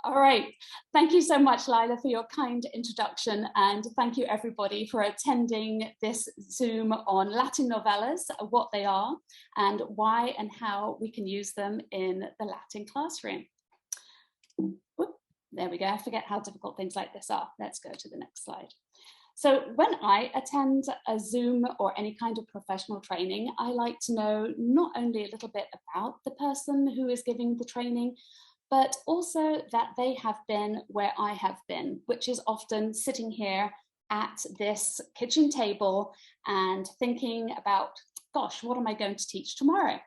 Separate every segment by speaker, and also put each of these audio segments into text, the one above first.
Speaker 1: All right. Thank you so much, Lila, for your kind introduction. And thank you, everybody, for attending this Zoom on Latin novellas, what they are, and why and how we can use them in the Latin classroom. Whoop, there we go. I forget how difficult things like this are. Let's go to the next slide. So when I attend a Zoom or any kind of professional training, I like to know not only a little bit about the person who is giving the training, but also that they have been where I have been, which is often sitting here at this kitchen table and thinking about, gosh, what am I going to teach tomorrow?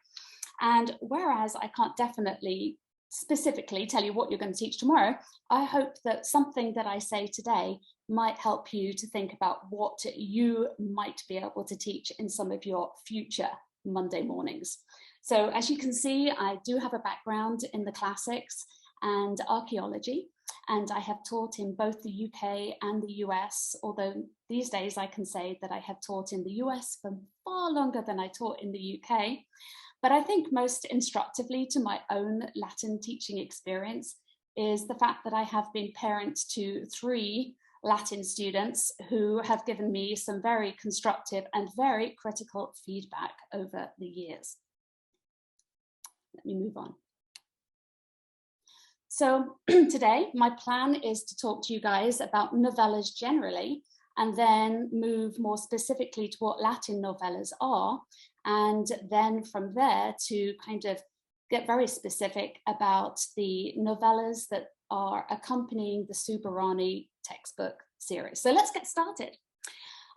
Speaker 1: And whereas I can't definitely specifically tell you what you're going to teach tomorrow, I hope that something that I say today might help you to think about what you might be able to teach in some of your future Monday mornings. So as you can see, I do have a background in the classics and archaeology, and I have taught in both the UK and the US, although these days I can say that I have taught in the US for far longer than I taught in the UK. But I think most instructively to my own Latin teaching experience is the fact that I have been parent to 3 Latin students who have given me some very constructive and very critical feedback over the years. Let me move on. So today, my plan is to talk to you guys about novellas generally, and then move more specifically to what Latin novellas are, and then from there to kind of get very specific about the novellas that are accompanying the Suburani textbook series. So let's get started.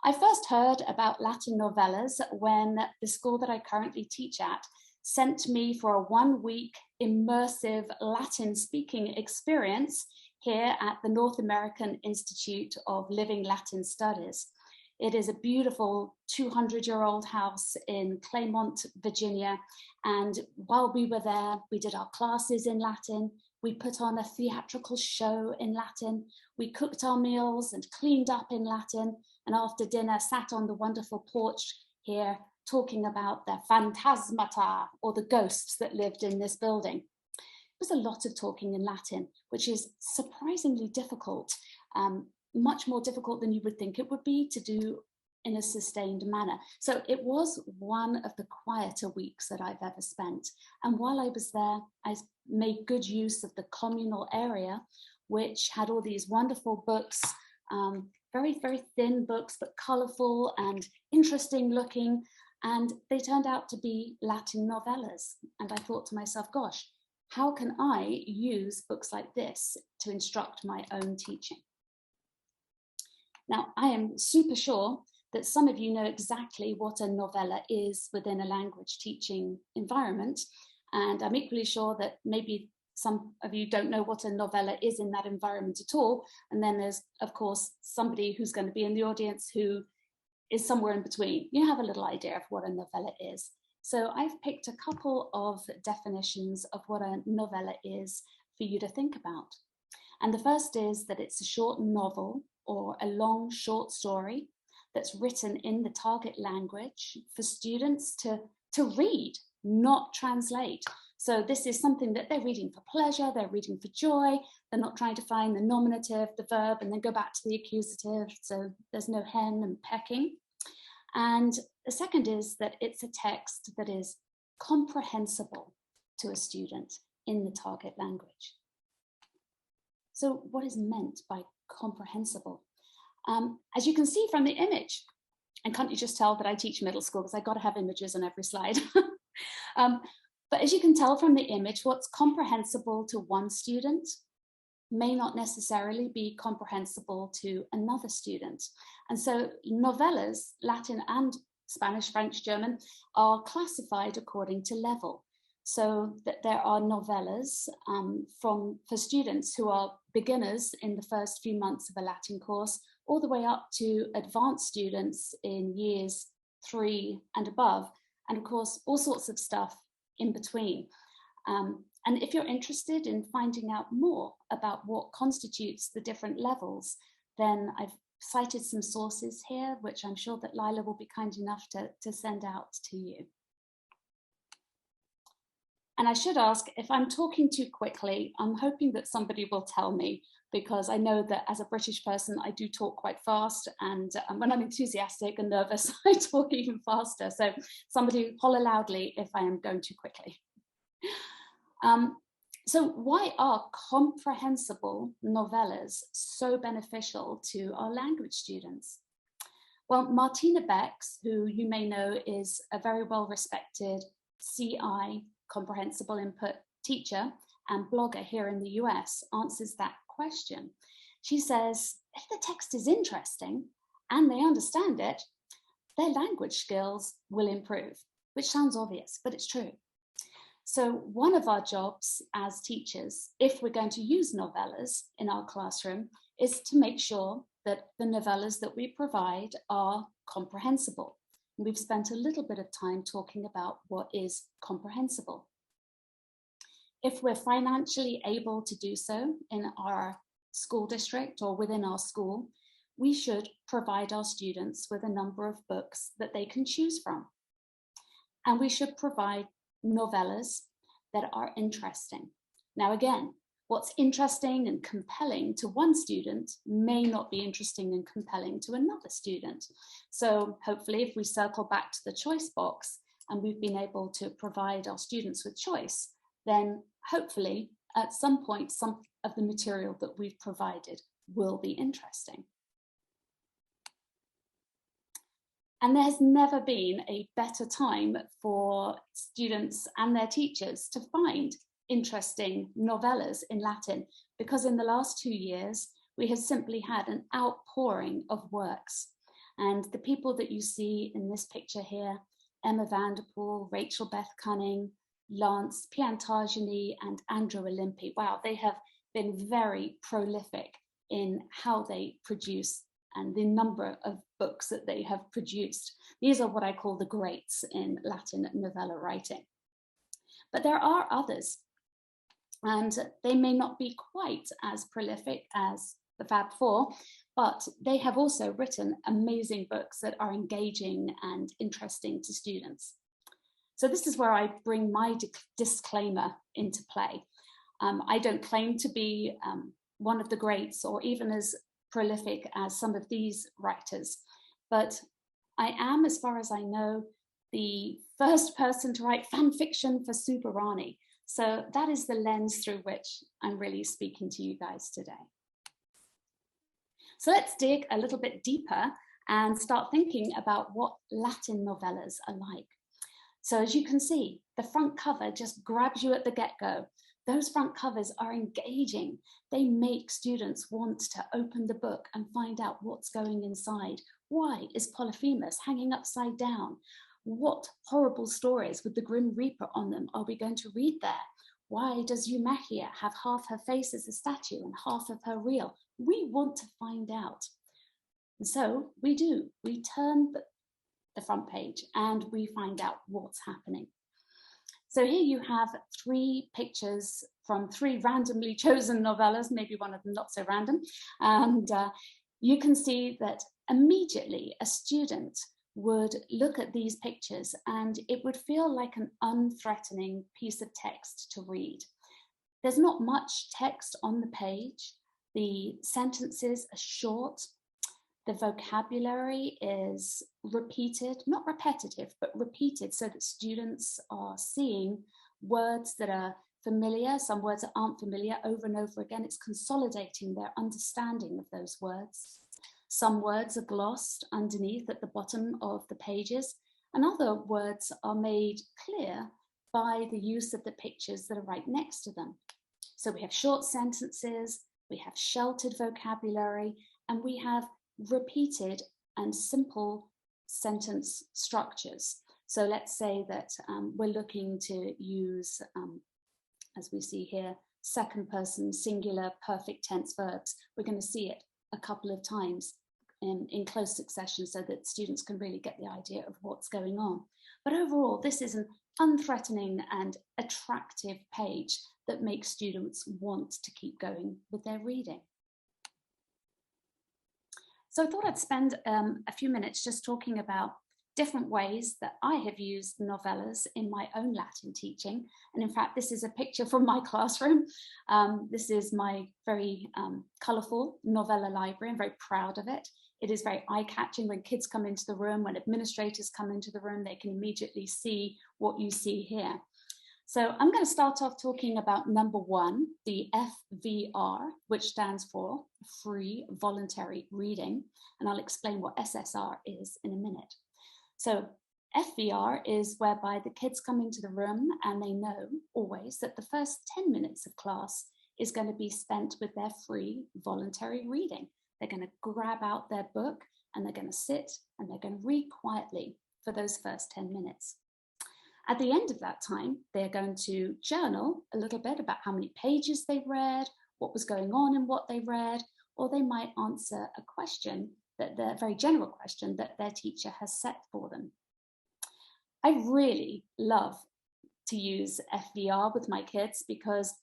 Speaker 1: I first heard about Latin novellas when the school that I currently teach at sent me for a 1-week immersive Latin speaking experience here at the North American Institute of Living Latin Studies. It is a beautiful 200-year-old house in Claymont, Virginia. And while we were there, we did our classes in Latin. We put on a theatrical show in Latin. We cooked our meals and cleaned up in Latin. And after dinner, sat on the wonderful porch here talking about the phantasmata, or the ghosts that lived in this building. It was a lot of talking in Latin, which is surprisingly difficult, much more difficult than you would think it would be to do in a sustained manner. So it was one of the quieter weeks that I've ever spent. And while I was there, I made good use of the communal area, which had all these wonderful books, very, very thin books, but colorful and interesting looking. And they turned out to be Latin novellas. And I thought to myself, gosh, how can I use books like this to instruct my own teaching? Now, I am super sure that some of you know exactly what a novella is within a language teaching environment. And I'm equally sure that maybe some of you don't know what a novella is in that environment at all. And then there's, of course, somebody who's going to be in the audience who is somewhere in between. You have a little idea of what a novella is. So I've picked a couple of definitions of what a novella is for you to think about. And the first is that it's a short novel or a long short story that's written in the target language for students to read, not translate. So this is something that they're reading for pleasure, they're reading for joy, they're not trying to find the nominative, the verb, and then go back to the accusative, so there's no hen and pecking. And the second is that it's a text that is comprehensible to a student in the target language. So what is meant by comprehensible? As you can see from the image, and can't you just tell that I teach middle school because I got to have images on every slide. But as you can tell from the image, what's comprehensible to one student may not necessarily be comprehensible to another student. And so novellas, Latin and Spanish, French, German, are classified according to level. So that there are novellas for students who are beginners in the first few months of a Latin course, all the way up to advanced students in years 3 and above, and of course, all sorts of stuff in between. And if you're interested in finding out more about what constitutes the different levels, then I've cited some sources here, which I'm sure that Lila will be kind enough to send out to you. And I should ask, if I'm talking too quickly, I'm hoping that somebody will tell me, because I know that as a British person, I do talk quite fast. And when I'm enthusiastic and nervous, I talk even faster. So somebody holler loudly if I am going too quickly. So why are comprehensible novellas so beneficial to our language students? Well, Martina Becks, who you may know is a very well-respected CI, comprehensible input teacher and blogger here in the US, answers that question. She says, if the text is interesting and they understand it, their language skills will improve, which sounds obvious, but it's true. So one of our jobs as teachers, if we're going to use novellas in our classroom, is to make sure that the novellas that we provide are comprehensible. And we've spent a little bit of time talking about what is comprehensible. If we're financially able to do so in our school district or within our school, we should provide our students with a number of books that they can choose from. And we should provide novellas that are interesting. Now, again, what's interesting and compelling to one student may not be interesting and compelling to another student. So hopefully, if we circle back to the choice box and we've been able to provide our students with choice, then hopefully at some point, some of the material that we've provided will be interesting. And there's never been a better time for students and their teachers to find interesting novellas in Latin, because in the last 2 years, we have simply had an outpouring of works. And the people that you see in this picture here, Emma Vanderpool, Rachel Beth Cunning, Lance Piantagini, and Andrew Olympi, wow, they have been very prolific in how they produce and the number of books that they have produced. These are what I call the greats in Latin novella writing. But there are others, and they may not be quite as prolific as the Fab Four, but they have also written amazing books that are engaging and interesting to students. So this is where I bring my disclaimer into play. I don't claim to be one of the greats or even as prolific as some of these writers, but I am, as far as I know, the first person to write fan fiction for Suburani. So that is the lens through which I'm really speaking to you guys today. So let's dig a little bit deeper and start thinking about what Latin novellas are like. So as you can see, the front cover just grabs you at the get-go. Those front covers are engaging. They make students want to open the book and find out what's going inside. Why is Polyphemus hanging upside down? What horrible stories with the Grim Reaper on them are we going to read there? Why does Eumachia have half her face as a statue and half of her real? We want to find out. And so we do. We turn the front page and we find out what's happening. So here you have 3 pictures from 3 randomly chosen novellas, maybe one of them not so random. And you can see that immediately a student would look at these pictures and it would feel like an unthreatening piece of text to read. There's not much text on the page. The sentences are short. The vocabulary is repeated, not repetitive, but repeated so that students are seeing words that are familiar, some words that aren't familiar over and over again. It's consolidating their understanding of those words. Some words are glossed underneath at the bottom of the pages, and other words are made clear by the use of the pictures that are right next to them. So we have short sentences, we have sheltered vocabulary, and we have repeated and simple sentence structures. So let's say that we're looking to use, as we see here, second person singular perfect tense verbs. We're going to see it a couple of times in close succession so that students can really get the idea of what's going on. But overall, this is an unthreatening and attractive page that makes students want to keep going with their reading. So I thought I'd spend a few minutes just talking about different ways that I have used novellas in my own Latin teaching. And in fact, this is a picture from my classroom. This is my very colourful novella library. I'm very proud of it. It is very eye-catching. When kids come into the room, when administrators come into the room, they can immediately see what you see here. So I'm going to start off talking about number 1, the FVR, which stands for Free Voluntary Reading. And I'll explain what SSR is in a minute. So FVR is whereby the kids come into the room and they know always that the first 10 minutes of class is going to be spent with their free voluntary reading. They're going to grab out their book and they're going to sit and they're going to read quietly for those first 10 minutes. At the end of that time, they're going to journal a little bit about how many pages they read, what was going on in what they read, or they might answer a question, a very general question that their teacher has set for them. I really love to use FVR with my kids because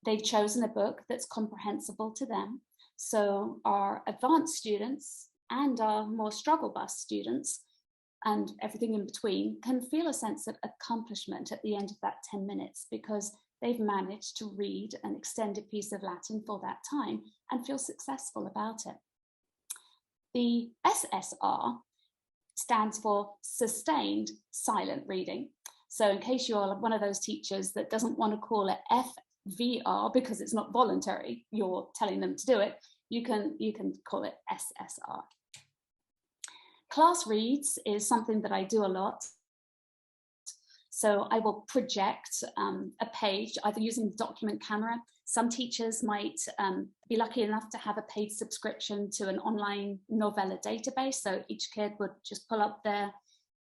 Speaker 1: they've chosen a book that's comprehensible to them. So our advanced students and our more struggle bus students and everything in between can feel a sense of accomplishment at the end of that 10 minutes because they've managed to read an extended piece of Latin for that time and feel successful about it. The SSR stands for Sustained Silent Reading. So in case you're one of those teachers that doesn't want to call it FVR because it's not voluntary, you're telling them to do it, you can call it SSR. Class reads is something that I do a lot. So I will project a page, either using the document camera. Some teachers might be lucky enough to have a paid subscription to an online novella database. So each kid would just pull up their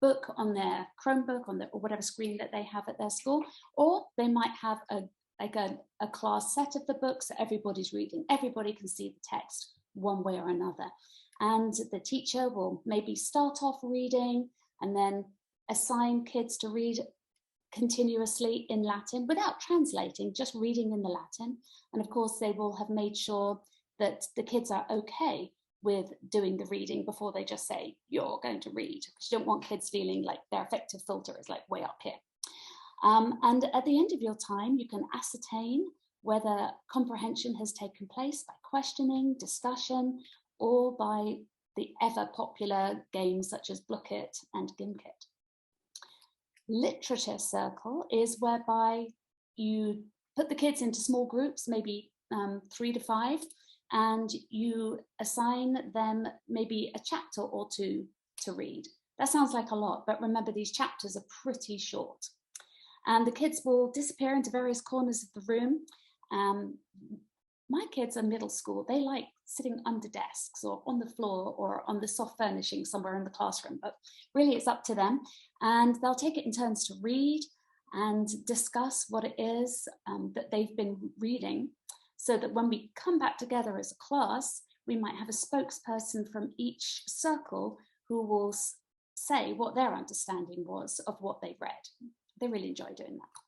Speaker 1: book on their Chromebook or whatever screen that they have at their school. Or they might have a class set of the books that everybody's reading. Everybody can see the text one way or another. And the teacher will maybe start off reading and then assign kids to read continuously in Latin without translating, just reading in the Latin. And of course, they will have made sure that the kids are okay with doing the reading before they just say, you're going to read, because you don't want kids feeling like their affective filter is like way up here. And at the end of your time, you can ascertain whether comprehension has taken place by questioning, discussion, or by the ever popular games such as Block-It and Gimkit. Literature circle is whereby you put the kids into small groups, maybe 3 to 5, and you assign them maybe a chapter or 2 to read. That sounds like a lot, but remember these chapters are pretty short. And the kids will disappear into various corners of the room. My kids are middle school. They like sitting under desks or on the floor or on the soft furnishing somewhere in the classroom, but really it's up to them. And they'll take it in turns to read and discuss what it is that they've been reading, so that when we come back together as a class, we might have a spokesperson from each circle who will say what their understanding was of what they read. They really enjoy doing that.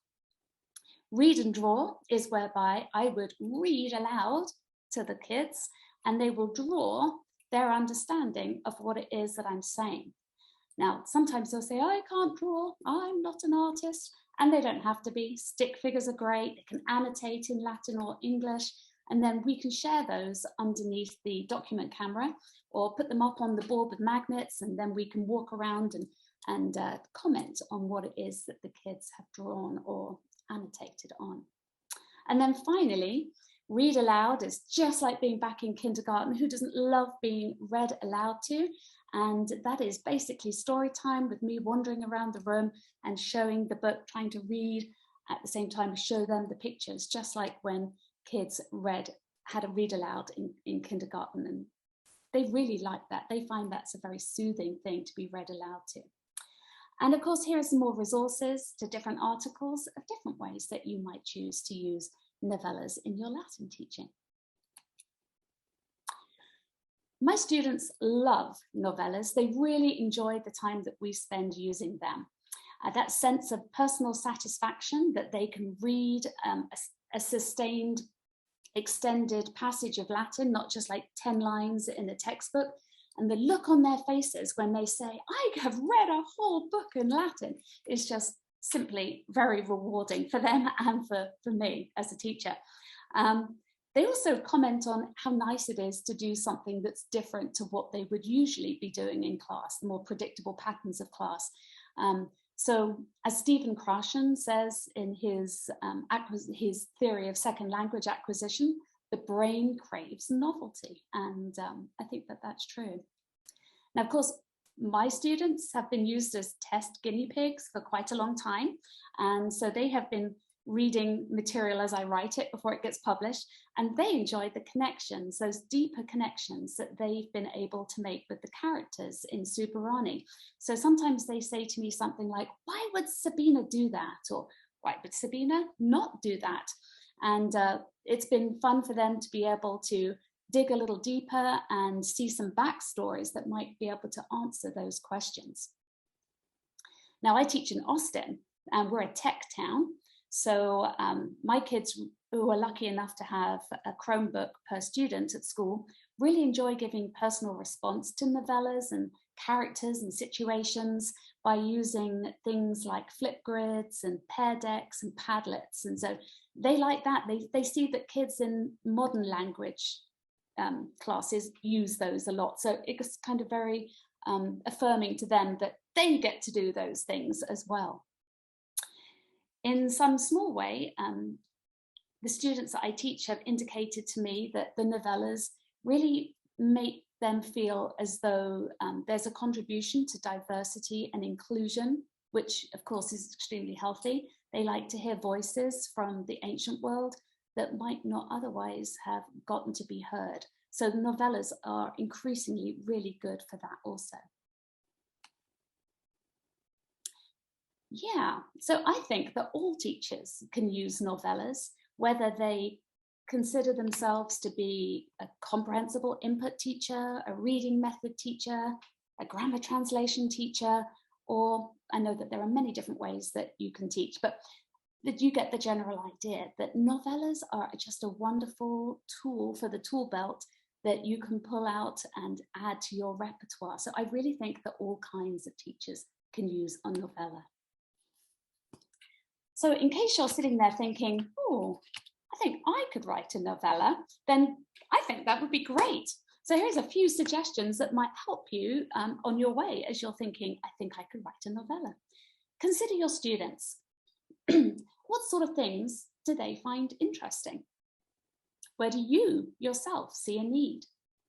Speaker 1: Read and draw is whereby I would read aloud to the kids and they will draw their understanding of what it is that I'm saying. Now, sometimes they'll say, I can't draw, I'm not an artist, and they don't have to be. Stick figures are great, they can annotate in Latin or English, and then we can share those underneath the document camera or put them up on the board with magnets, and then we can walk around and comment on what it is that the kids have drawn or annotated on. And then finally, read aloud is just like being back in kindergarten. Who doesn't love being read aloud to? And that is basically story time with me wandering around the room and showing the book, trying to read at the same time, show them the pictures, just like when kids had a read aloud in kindergarten. And they really like that. They find that's a very soothing thing to be read aloud to. And of course, here are some more resources to different articles of different ways that you might choose to use novellas in your Latin teaching. My students love novellas. They really enjoy the time that we spend using them. That sense of personal satisfaction that they can read a sustained, extended passage of Latin, not just like 10 lines in a textbook, And the look on their faces when they say, I have read a whole book in Latin, is just simply very rewarding for them and for me as a teacher. They also comment on how nice it is to do something that's different to what they would usually be doing in class, the more predictable patterns of class. So as Stephen Krashen says in his theory of second language acquisition, the brain craves novelty. And I think that that's true. Now, of course, my students have been used as test guinea pigs for quite a long time. And so they have been reading material as I write it before it gets published, and they enjoy the connections, those deeper connections that they've been able to make with the characters in Suburani. So sometimes they say to me something like, why would Sabina do that? Or why would Sabina not do that? And it's been fun for them to be able to dig a little deeper and see some backstories that might be able to answer those questions. Now, I teach in Austin, and we're a tech town. So my kids, who are lucky enough to have a Chromebook per student at school, really enjoy giving personal response to novellas and characters and situations by using things like Flipgrids and Pear Decks and Padlets. And so they like that. They see that kids in modern language classes use those a lot. So it's kind of very affirming to them that they get to do those things as well. In some small way, the students that I teach have indicated to me that the novellas really make them feel as though there's a contribution to diversity and inclusion, which of course is extremely healthy. They like to hear voices from the ancient world that might not otherwise have gotten to be heard. So the novellas are increasingly really good for that also. Yeah, so I think that all teachers can use novellas, whether they consider themselves to be a comprehensible input teacher, a reading method teacher, a grammar translation teacher, or I know that there are many different ways that you can teach, but that you get the general idea that novellas are just a wonderful tool for the tool belt that you can pull out and add to your repertoire. So I really think that all kinds of teachers can use a novella. So in case you're sitting there thinking, oh, I think I could write a novella, then I think that would be great. So here's a few suggestions that might help you on your way as you're thinking, I think I could write a novella. Consider your students. What sort of things do they find interesting? Where do you yourself see a need?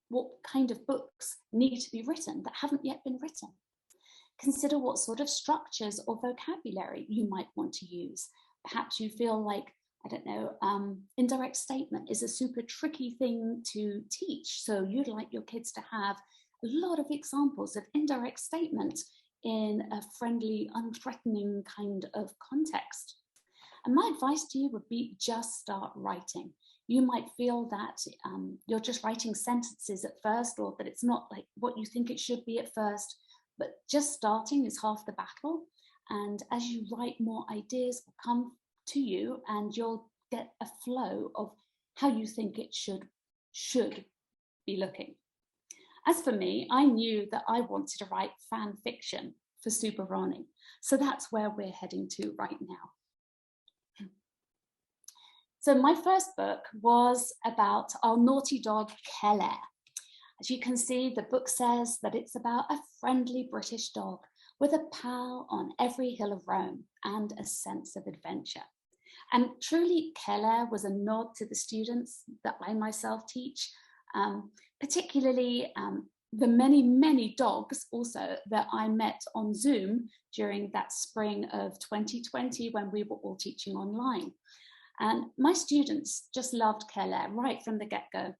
Speaker 1: What kind of books need to be written that haven't yet been written? Consider what sort of structures or vocabulary you might want to use. Perhaps you feel like, I don't know, indirect statement is a super tricky thing to teach. So you'd like your kids to have a lot of examples of indirect statement in a friendly, unthreatening kind of context. And my advice to you would be just start writing. You might feel that you're just writing sentences at first, or that it's not like what you think it should be at first. But just starting is half the battle. And as you write, more ideas will come to you and you'll get a flow of how you think it should be looking. As for me, I knew that I wanted to write fan fiction for Suburani. So that's where we're heading to right now. So my first book was about our naughty dog, Keller. As you can see, the book says that it's about a friendly British dog with a pal on every hill of Rome and a sense of adventure. And truly, Keller was a nod to the students that I myself teach, particularly the many, many dogs also that I met on Zoom during that spring of 2020 when we were all teaching online. And my students just loved Keller right from the get-go.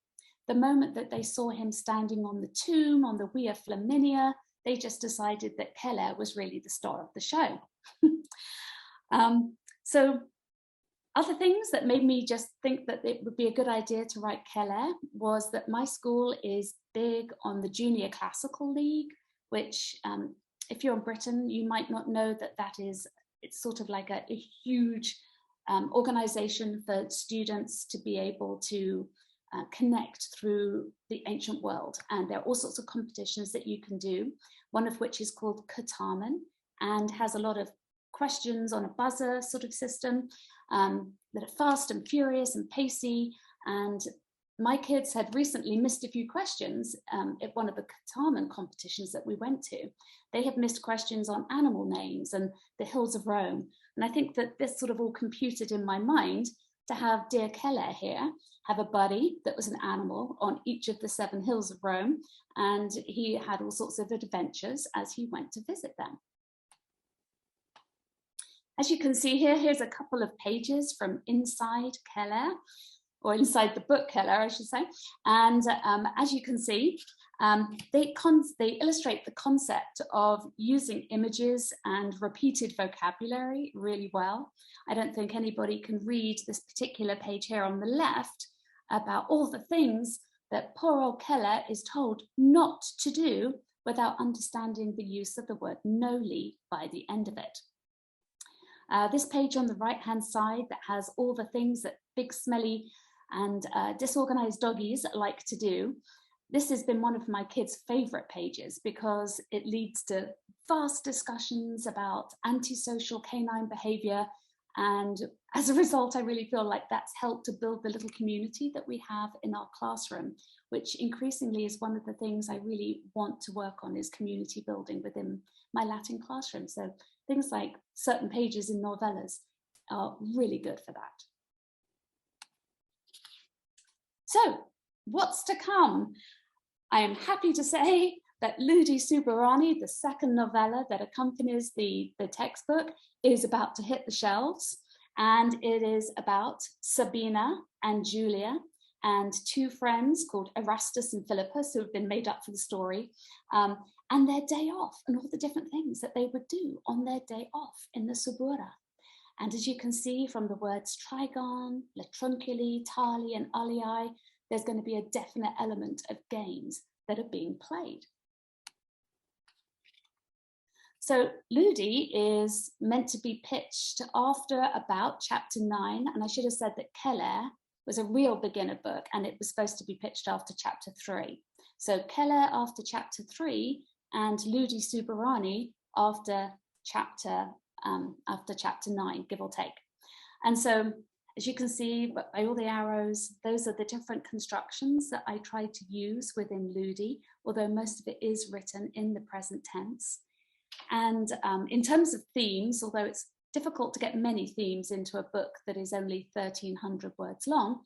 Speaker 1: The moment that they saw him standing on the tomb on the Via Flaminia, they just decided that Keller was really the star of the show. So other things that made me just think that it would be a good idea to write Keller was that my school is big on the Junior Classical League, which if you're in Britain, you might not know that it's sort of like a huge organization for students to be able to connect through the ancient world. And there are all sorts of competitions that you can do, one of which is called Kataman and has a lot of questions on a buzzer sort of system that are fast and furious and pacey. And my kids had recently missed a few questions at one of the Kataman competitions that we went to. They had missed questions on animal names and the hills of Rome. And I think that this sort of all computed in my mind to have dear Keller here have a buddy that was an animal on each of the 7 hills of Rome, and he had all sorts of adventures as he went to visit them. As you can see here, here's a couple of pages from inside Keller, or inside the book Keller, I should say. And as you can see, they illustrate the concept of using images and repeated vocabulary really well. I don't think anybody can read this particular page here on the left about all the things that poor old Keller is told not to do without understanding the use of the word noli by the end of it. This page on the right-hand side that has all the things that big, smelly and disorganized doggies like to do. This has been one of my kids' favorite pages because it leads to vast discussions about antisocial canine behavior. And as a result, I really feel like that's helped to build the little community that we have in our classroom, which increasingly is one of the things I really want to work on, is community building within my Latin classroom. So things like certain pages in novellas are really good for that. So what's to come? I am happy to say that Ludi Suburani, the second novella that accompanies the textbook, is about to hit the shelves. And it is about Sabina and Julia and 2 friends called Erastus and Philippus, who have been made up for the story, and their day off and all the different things that they would do on their day off in the Subura. And as you can see from the words trigon, latrunculi, tali, and alii, there's going to be a definite element of games that are being played. So Ludi is meant to be pitched after about chapter 9, and I should have said that Keller was a real beginner book and it was supposed to be pitched after chapter 3. So Keller after chapter 3 and Ludi Suburani after chapter 9, give or take. And so as you can see by all the arrows, those are the different constructions that I try to use within Ludi, although most of it is written in the present tense. And in terms of themes, although it's difficult to get many themes into a book that is only 1,300 words long,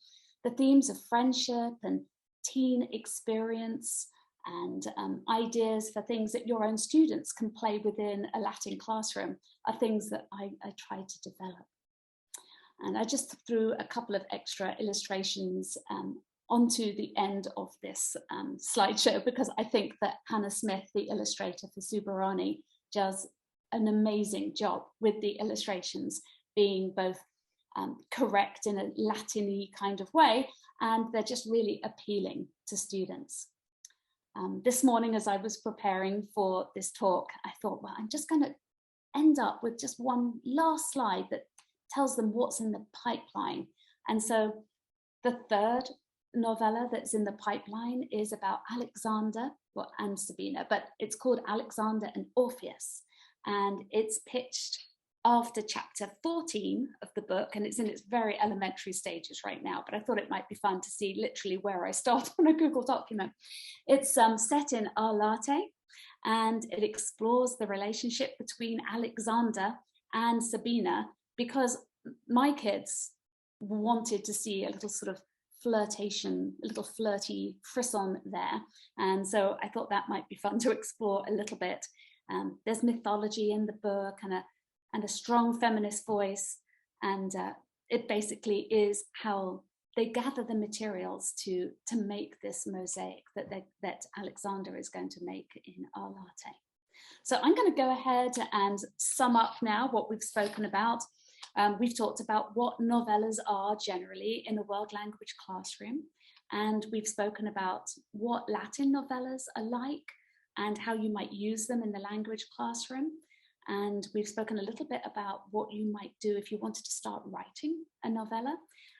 Speaker 1: the themes of friendship and teen experience and ideas for things that your own students can play within a Latin classroom are things that I try to develop. And I just threw a couple of extra illustrations onto the end of this slideshow because I think that Hannah Smith, the illustrator for Suburani, does an amazing job with the illustrations, being both correct in a Latin-y kind of way, and they're just really appealing to students. This morning, as I was preparing for this talk, I thought, well, I'm just going to end up with just one last slide that tells them what's in the pipeline. And so the third novella that's in the pipeline is about Alexander, well, and Sabina, but it's called Alexander and Orpheus. And it's pitched after chapter 14 of the book, and it's in its very elementary stages right now, but I thought it might be fun to see literally where I start on a Google document. It's set in Arlate, and it explores the relationship between Alexander and Sabina, because my kids wanted to see a little sort of flirtation, a little flirty frisson there. And so I thought that might be fun to explore a little bit. There's mythology in the book and a strong feminist voice. And it basically is how they gather the materials to make this mosaic that Alexander is going to make in Arlate. So I'm going to go ahead and sum up now what we've spoken about. We've talked about what novellas are generally in a world language classroom, and we've spoken about what Latin novellas are like and how you might use them in the language classroom. And we've spoken a little bit about what you might do if you wanted to start writing a novella.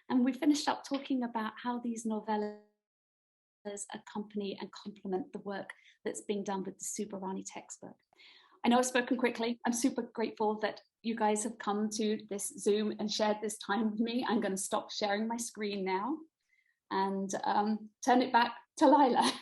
Speaker 1: And we finished up talking about how these novellas accompany and complement the work that's being done with the Suburani textbook. I know I've spoken quickly. I'm super grateful that you guys have come to this Zoom and shared this time with me. I'm going to stop sharing my screen now and turn it back to Lila.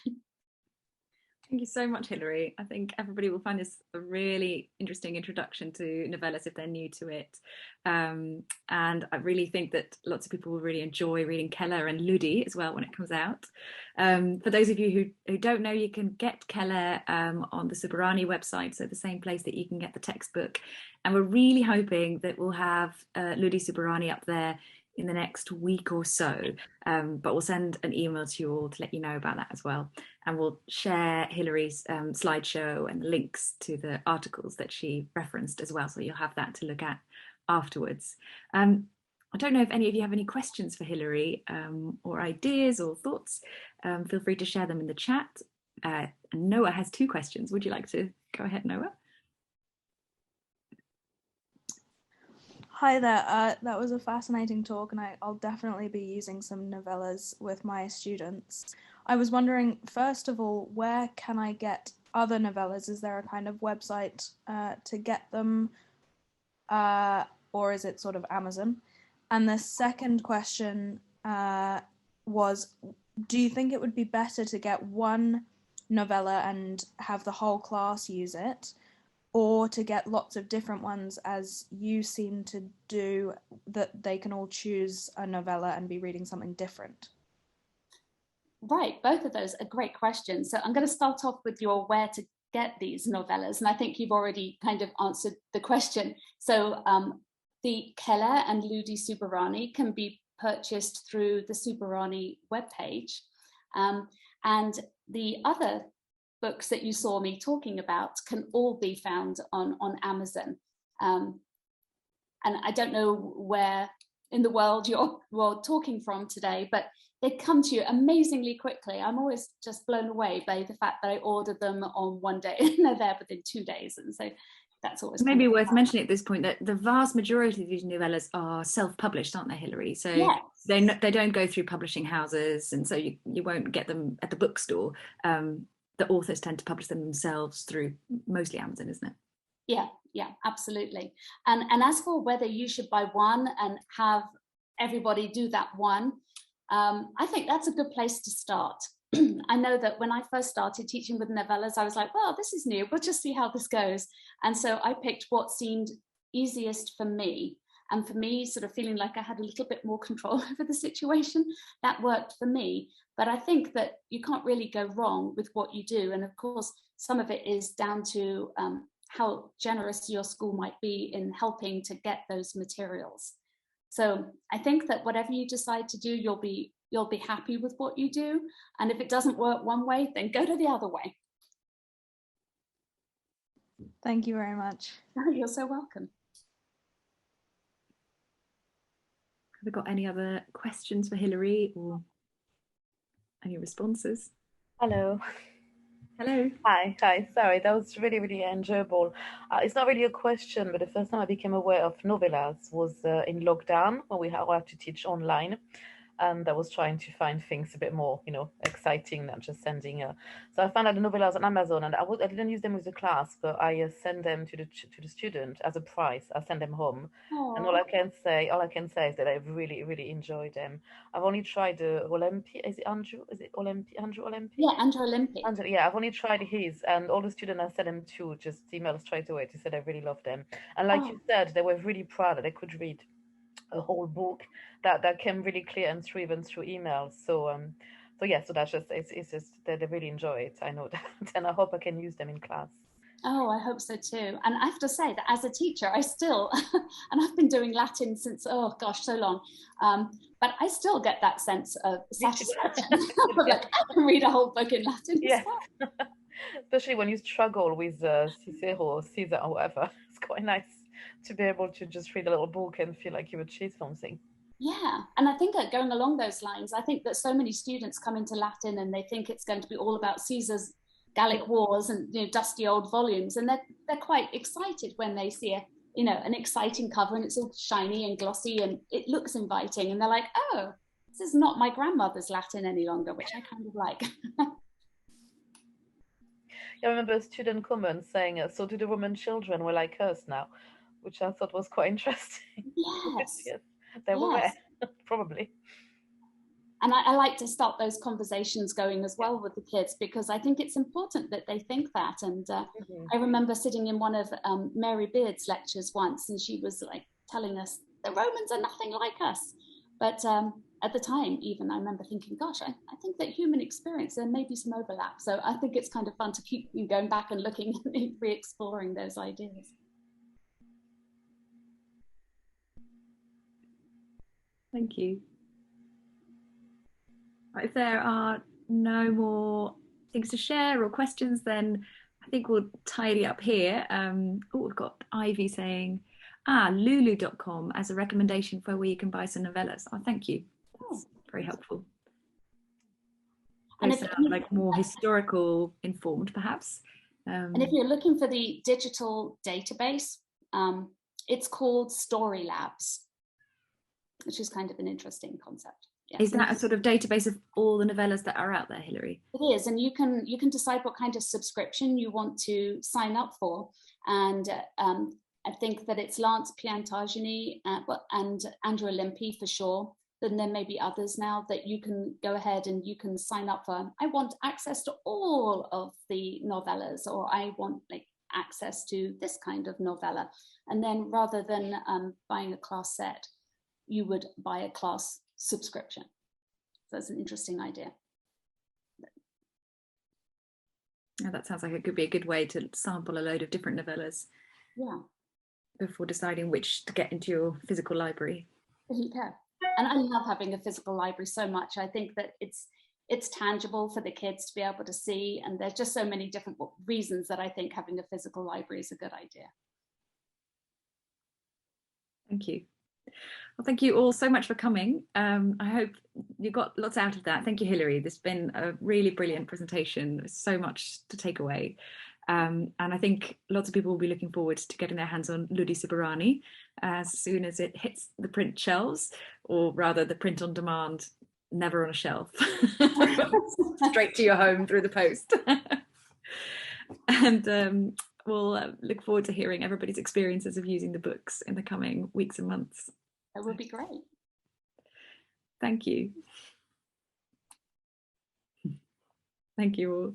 Speaker 2: Thank you so much, Hilary. I think everybody will find this a really interesting introduction to novellas if they're new to it. And I really think that lots of people will really enjoy reading Keller and Ludi as well when it comes out. For those of you who don't know, you can get Keller on the Suburani website, so the same place that you can get the textbook. And we're really hoping that we'll have Ludi Suburani up there in the next week or so, but we'll send an email to you all to let you know about that as well. And we'll share Hilary's slideshow and links to the articles that she referenced as well, so you'll have that to look at afterwards. I don't know if any of you have any questions for Hilary or ideas or thoughts. Feel free to share them in the chat. Noah has 2 questions. Would you like to go ahead, Noah?
Speaker 3: Hi there, that was a fascinating talk, and I'll definitely be using some novellas with my students. I was wondering, first of all, where can I get other novellas? Is there a kind of website to get them, or is it sort of Amazon? And the second question was, do you think it would be better to get one novella and have the whole class use it, or to get lots of different ones, as you seem to do, that they can all choose a novella and be reading something different?
Speaker 1: Right, both of those are great questions. So I'm going to start off with your where to get these novellas, and I think you've already kind of answered the question. So the Keller and Ludi Suburani can be purchased through the Suburani webpage, and the other books that you saw me talking about can all be found on Amazon. And I don't know where in the world you're talking from today, but they come to you amazingly quickly. I'm always just blown away by the fact that I ordered them on one day and they're there within 2 days. And so that's always
Speaker 2: maybe worth mentioning at this point that the vast majority of these novellas are self-published, aren't they, Hilary? So yes, they don't go through publishing houses, and so you won't get them at the bookstore. The authors tend to publish them themselves through mostly Amazon, isn't it?
Speaker 1: Yeah, absolutely. And as for whether you should buy one and have everybody do that one, I think that's a good place to start. I know that when I first started teaching with novellas, I was like, well, this is new, we'll just see how this goes. And so I picked what seemed easiest for me. And for me, sort of feeling like I had a little bit more control over the situation, that worked for me. But I think that you can't really go wrong with what you do. And of course, some of it is down to how generous your school might be in helping to get those materials. So I think that whatever you decide to do, you'll be happy with what you do. And if it doesn't work one way, then go to the other way.
Speaker 3: Thank you very much.
Speaker 1: Oh, you're so welcome.
Speaker 2: Have we got any other questions for Hilary or any responses?
Speaker 4: Hello.
Speaker 2: Hello.
Speaker 4: Hi. Sorry, that was really, really enjoyable. It's not really a question, but the first time I became aware of novellas was in lockdown, when we had to teach online. And I was trying to find things a bit more, exciting than just sending. So I found out the novellas on Amazon, and I didn't use them with the class, but I send them to the student as a prize. I send them home. Aww. And all I can say is that I really, really enjoyed them. I've only tried the Olympi. Is it Andrew? Is it Olympi? Andrew Olympi?
Speaker 1: Yeah, Andrew Olympi.
Speaker 4: Yeah, I've only tried his, and all the students I sent them to just emailed straight away to say they really loved them. And like you said, they were really proud that they could read a whole book that came really clear and through even through emails. So that's just it's just they really enjoy it. I know that, and I hope I can use them in class.
Speaker 1: Oh, I hope so too. And I have to say that as a teacher, I still, and I've been doing Latin since, oh gosh, so long, but I still get that sense of satisfaction. Like, I can read a whole book in Latin.
Speaker 4: Yeah. Especially when you struggle with Cicero or Caesar or whatever. It's quite nice to be able to just read a little book and feel like you achieved something.
Speaker 1: Yeah, and I think that going along those lines, I think that so many students come into Latin and they think it's going to be all about Caesar's Gallic wars and dusty old volumes, and they're quite excited when they see you know, an exciting cover and it's all shiny and glossy and it looks inviting, and they're like, oh, this is not my grandmother's Latin any longer, which I kind of like.
Speaker 4: I remember a student comment saying, so do the Roman children were like us now, which I thought was quite interesting.
Speaker 1: Yes.
Speaker 4: Yes, they were
Speaker 1: Yes.
Speaker 4: rare, probably.
Speaker 1: And I like to start those conversations going as well with the kids, because I think it's important that they think that. And I remember sitting in one of Mary Beard's lectures once, and she was like telling us the Romans are nothing like us. But at the time, even, I remember thinking, gosh, I think that human experience, there may be some overlap. So I think it's kind of fun to keep you going back and looking and re-exploring those ideas.
Speaker 2: Thank you. If there are no more things to share or questions, then I think we'll tidy up here. We've got Ivy saying, lulu.com as a recommendation for where you can buy some novellas. Oh, thank you. That's very helpful. Those sound like more historical informed, perhaps.
Speaker 1: And if you're looking for the digital database, it's called Story Labs, which is kind of an interesting concept. Yes.
Speaker 2: Is that a sort of database of all the novellas that are out there, Hilary?
Speaker 1: It is, and you can decide what kind of subscription you want to sign up for. And I think that it's Lance Piantagini and Andrew Olympi for sure. Then there may be others now that you can go ahead and you can sign up for. I want access to all of the novellas, or I want like access to this kind of novella. And then rather than buying a class set, you would buy a class subscription. So that's an interesting idea.
Speaker 2: Yeah, that sounds like it could be a good way to sample a load of different novellas.
Speaker 1: Yeah.
Speaker 2: Before deciding which to get into your physical library.
Speaker 1: Yeah. And I love having a physical library so much. I think that it's tangible for the kids to be able to see, and there's just so many different reasons that I think having a physical library is a good idea.
Speaker 2: Thank you. Well, thank you all so much for coming. I hope you got lots out of that. Thank you, Hilary. This has been a really brilliant presentation. There's so much to take away. And I think lots of people will be looking forward to getting their hands on Ludi Suburani as soon as it hits the print shelves, or rather the print on demand, never on a shelf, straight to your home through the post. And we'll look forward to hearing everybody's experiences of using the books in the coming weeks and months.
Speaker 1: That would be great.
Speaker 2: Thank you. Thank you all.